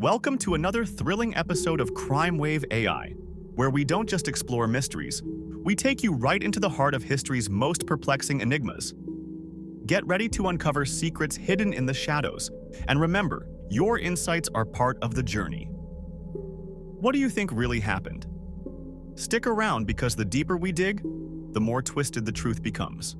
Welcome to another thrilling episode of CrimeWave AI, where we don't just explore mysteries, we take you right into the heart of history's most perplexing enigmas. Get ready to uncover secrets hidden in the shadows, and remember, your insights are part of the journey. What do you think really happened? Stick around because the deeper we dig, the more twisted the truth becomes.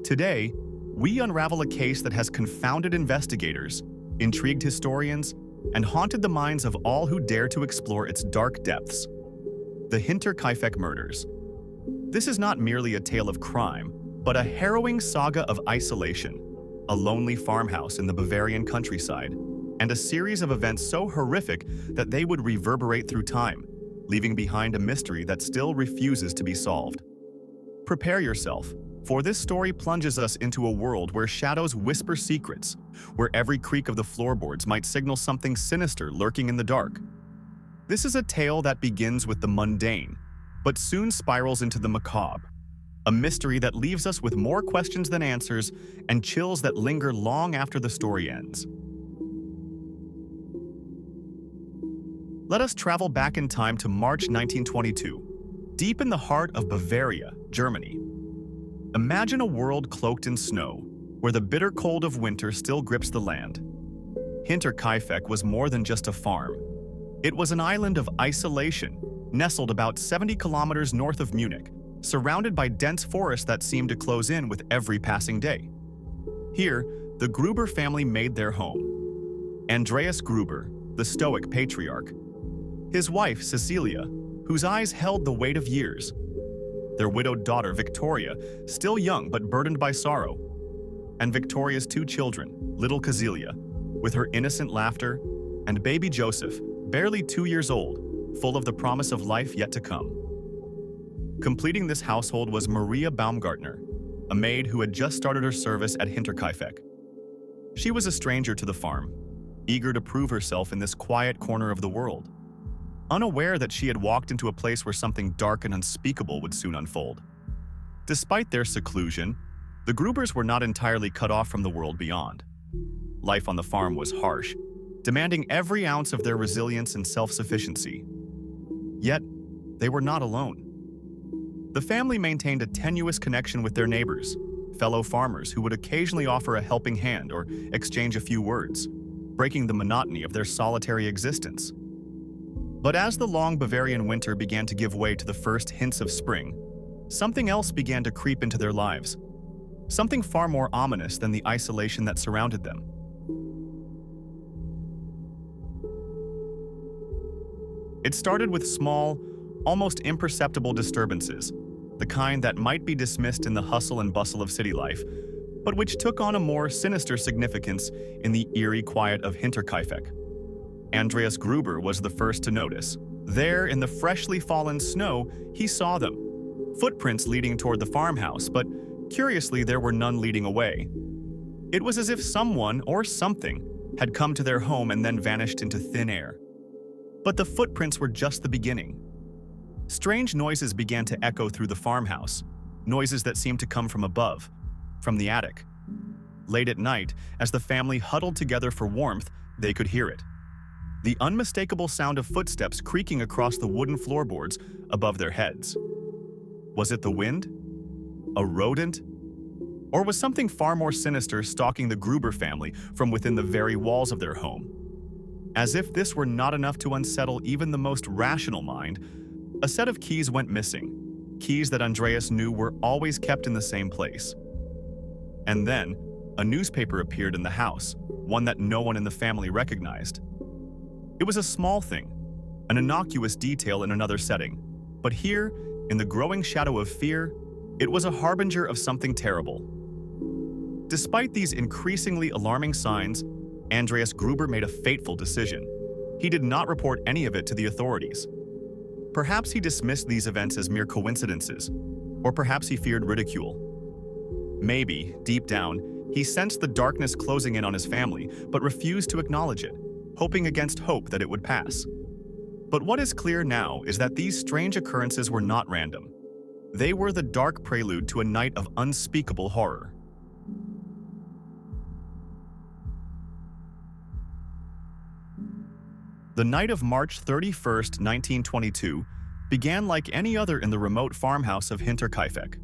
Today, we unravel a case that has confounded investigators, intrigued historians, and haunted the minds of all who dare to explore its dark depths. The Hinterkaifeck Murders. This is not merely a tale of crime, but a harrowing saga of isolation, a lonely farmhouse in the Bavarian countryside, and a series of events so horrific that they would reverberate through time, leaving behind a mystery that still refuses to be solved. Prepare yourself, for this story plunges us into a world where shadows whisper secrets, where every creak of the floorboards might signal something sinister lurking in the dark. This is a tale that begins with the mundane, but soon spirals into the macabre, a mystery that leaves us with more questions than answers and chills that linger long after the story ends. Let us travel back in time to March 1922, deep in the heart of Bavaria, Germany. Imagine a world cloaked in snow, where the bitter cold of winter still grips the land. Hinterkaifeck was more than just a farm. It was an island of isolation, nestled about 70 kilometers north of Munich, surrounded by dense forests that seemed to close in with every passing day. Here, the Gruber family made their home. Andreas Gruber, the stoic patriarch. His wife, Cecilia, whose eyes held the weight of years. Their widowed daughter, Victoria, still young but burdened by sorrow. And Victoria's two children, little Cecilia, with her innocent laughter, and baby Joseph, barely 2 years old, full of the promise of life yet to come. Completing this household was Maria Baumgartner, a maid who had just started her service at Hinterkaifeck. She was a stranger to the farm, eager to prove herself in this quiet corner of the world, unaware that she had walked into a place where something dark and unspeakable would soon unfold. Despite their seclusion, the Grubers were not entirely cut off from the world beyond. Life on the farm was harsh, demanding every ounce of their resilience and self-sufficiency. Yet, they were not alone. The family maintained a tenuous connection with their neighbors, fellow farmers who would occasionally offer a helping hand or exchange a few words, breaking the monotony of their solitary existence. But as the long Bavarian winter began to give way to the first hints of spring, something else began to creep into their lives, something far more ominous than the isolation that surrounded them. It started with small, almost imperceptible disturbances, the kind that might be dismissed in the hustle and bustle of city life, but which took on a more sinister significance in the eerie quiet of Hinterkaifeck. Andreas Gruber was the first to notice. There, in the freshly fallen snow, he saw them. Footprints leading toward the farmhouse, but curiously there were none leading away. It was as if someone or something had come to their home and then vanished into thin air. But the footprints were just the beginning. Strange noises began to echo through the farmhouse, noises that seemed to come from above, from the attic. Late at night, as the family huddled together for warmth, they could hear it. The unmistakable sound of footsteps creaking across the wooden floorboards above their heads. Was it the wind? A rodent? Or was something far more sinister stalking the Gruber family from within the very walls of their home? As if this were not enough to unsettle even the most rational mind, a set of keys went missing, keys that Andreas knew were always kept in the same place. And then, a newspaper appeared in the house, one that no one in the family recognized. It was a small thing, an innocuous detail in another setting, but here, in the growing shadow of fear, it was a harbinger of something terrible. Despite these increasingly alarming signs, Andreas Gruber made a fateful decision. He did not report any of it to the authorities. Perhaps he dismissed these events as mere coincidences, or perhaps he feared ridicule. Maybe, deep down, he sensed the darkness closing in on his family, but refused to acknowledge it, hoping against hope that it would pass. But what is clear now is that these strange occurrences were not random. They were the dark prelude to a night of unspeakable horror. The night of March 31st, 1922, began like any other in the remote farmhouse of Hinterkaifeck.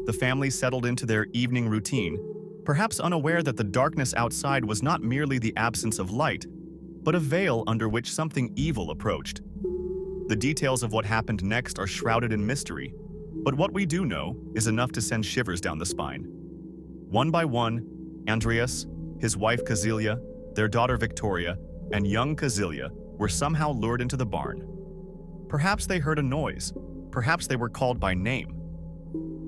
The family settled into their evening routine, perhaps unaware that the darkness outside was not merely the absence of light, but a veil under which something evil approached. The details of what happened next are shrouded in mystery, but what we do know is enough to send shivers down the spine. One by one, Andreas, his wife Kazilia, their daughter Victoria, and young Kazilia were somehow lured into the barn. Perhaps they heard a noise, perhaps they were called by name.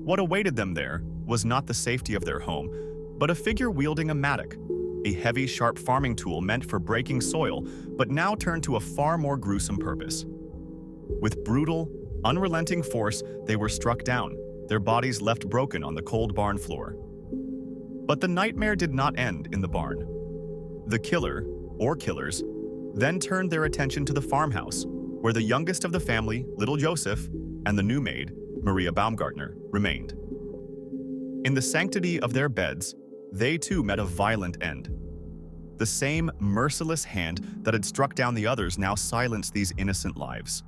What awaited them there was not the safety of their home, but a figure wielding a mattock, a heavy, sharp farming tool meant for breaking soil, but now turned to a far more gruesome purpose. With brutal, unrelenting force, they were struck down, their bodies left broken on the cold barn floor. But the nightmare did not end in the barn. The killer, or killers, then turned their attention to the farmhouse, where the youngest of the family, little Joseph, and the new maid, Maria Baumgartner, remained. In the sanctity of their beds, they too met a violent end. The same merciless hand that had struck down the others now silenced these innocent lives.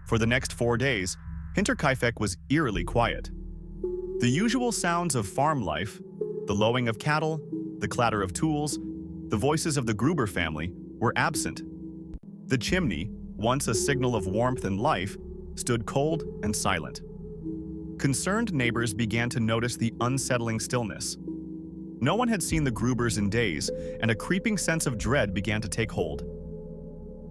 For the next 4 days, Hinterkaifeck was eerily quiet. The usual sounds of farm life, the lowing of cattle, the clatter of tools, the voices of the Gruber family, were absent. The chimney, once a signal of warmth and life, stood cold and silent. Concerned neighbors began to notice the unsettling stillness. No one had seen the Grubers in days, and a creeping sense of dread began to take hold.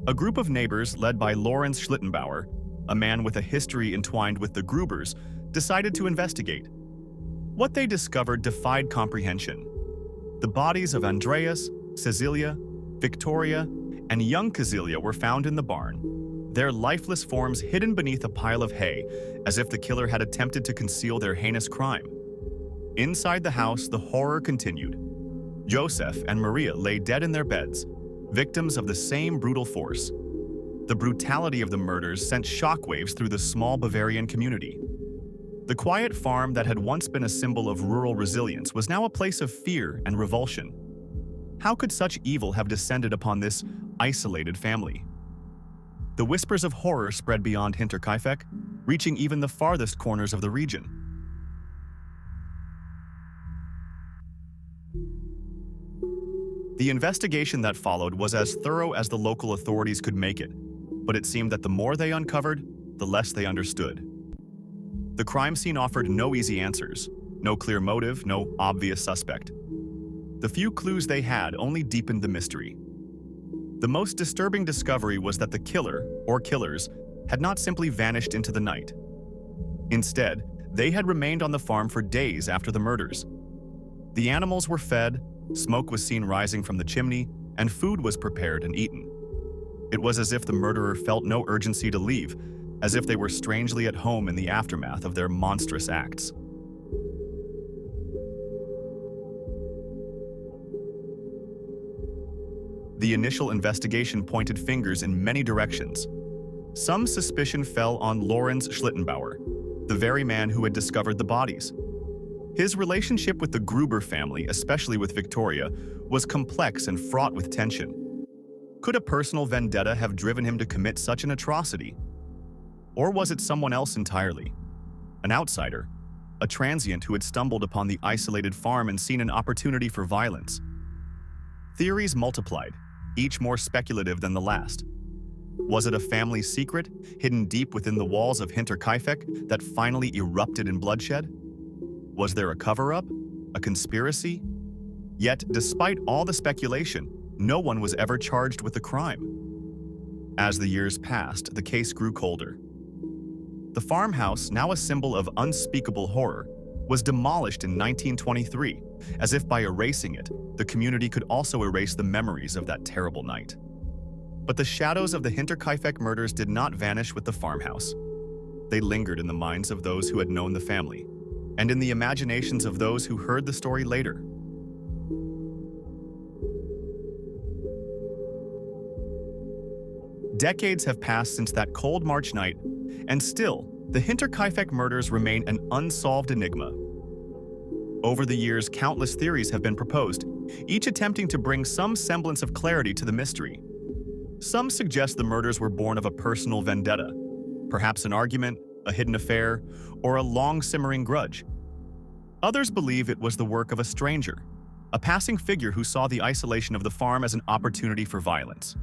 A group of neighbors, led by Lorenz Schlittenbauer, a man with a history entwined with the Grubers, decided to investigate. What they discovered defied comprehension. The bodies of Andreas, Cecilia, Victoria, and young Kazilia were found in the barn, their lifeless forms hidden beneath a pile of hay, as if the killer had attempted to conceal their heinous crime. Inside the house, the horror continued. Joseph and Maria lay dead in their beds, victims of the same brutal force. The brutality of the murders sent shockwaves through the small Bavarian community. The quiet farm that had once been a symbol of rural resilience was now a place of fear and revulsion. How could such evil have descended upon this isolated family? The whispers of horror spread beyond Hinterkaifeck, reaching even the farthest corners of the region. The investigation that followed was as thorough as the local authorities could make it, but it seemed that the more they uncovered, the less they understood. The crime scene offered no easy answers, no clear motive, no obvious suspect. The few clues they had only deepened the mystery. The most disturbing discovery was that the killer, or killers, had not simply vanished into the night. Instead, they had remained on the farm for days after the murders. The animals were fed, smoke was seen rising from the chimney, and food was prepared and eaten. It was as if the murderer felt no urgency to leave, as if they were strangely at home in the aftermath of their monstrous acts. The initial investigation pointed fingers in many directions. Some suspicion fell on Lorenz Schlittenbauer, the very man who had discovered the bodies. His relationship with the Gruber family, especially with Victoria, was complex and fraught with tension. Could a personal vendetta have driven him to commit such an atrocity? Or was it someone else entirely? An outsider, a transient who had stumbled upon the isolated farm and seen an opportunity for violence? Theories multiplied, each more speculative than the last. Was it a family secret, hidden deep within the walls of Hinterkaifeck, that finally erupted in bloodshed? Was there a cover-up? A conspiracy? Yet, despite all the speculation, no one was ever charged with the crime. As the years passed, the case grew colder. The farmhouse, now a symbol of unspeakable horror, was demolished in 1923, as if by erasing it, the community could also erase the memories of that terrible night. But the shadows of the Hinterkaifeck murders did not vanish with the farmhouse. They lingered in the minds of those who had known the family, and in the imaginations of those who heard the story later. Decades have passed since that cold March night, and still, the Hinterkaifeck murders remain an unsolved enigma. Over the years, countless theories have been proposed, each attempting to bring some semblance of clarity to the mystery. Some suggest the murders were born of a personal vendetta, perhaps an argument, a hidden affair, or a long-simmering grudge. Others believe it was the work of a stranger, a passing figure who saw the isolation of the farm as an opportunity for violence.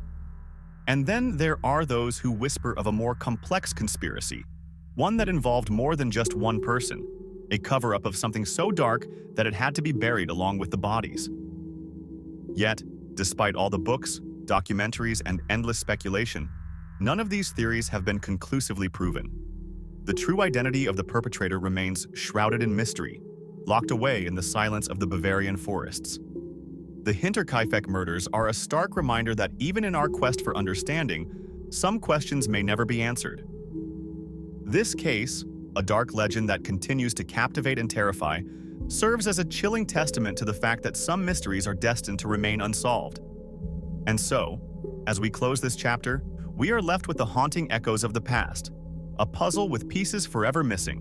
And then there are those who whisper of a more complex conspiracy, one that involved more than just one person, a cover-up of something so dark that it had to be buried along with the bodies. Yet, despite all the books, documentaries, and endless speculation, none of these theories have been conclusively proven. The true identity of the perpetrator remains shrouded in mystery, locked away in the silence of the Bavarian forests. The Hinterkaifeck murders are a stark reminder that even in our quest for understanding, some questions may never be answered. This case, a dark legend that continues to captivate and terrify, serves as a chilling testament to the fact that some mysteries are destined to remain unsolved. And so, as we close this chapter, we are left with the haunting echoes of the past, a puzzle with pieces forever missing.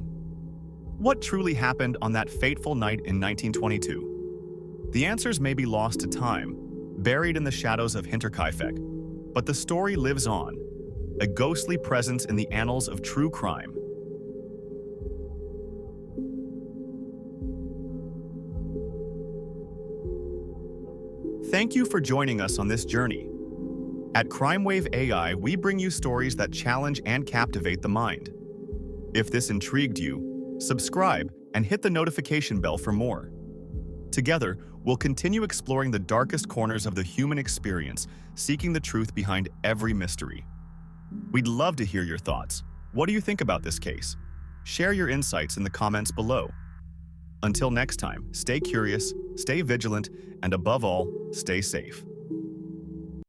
What truly happened on that fateful night in 1922? The answers may be lost to time, buried in the shadows of Hinterkaifeck, but the story lives on, a ghostly presence in the annals of true crime. Thank you for joining us on this journey. At CrimeWave AI, we bring you stories that challenge and captivate the mind. If this intrigued you, subscribe and hit the notification bell for more. Together, we'll continue exploring the darkest corners of the human experience, seeking the truth behind every mystery. We'd love to hear your thoughts. What do you think about this case? Share your insights in the comments below. Until next time, stay curious, stay vigilant, and above all, stay safe.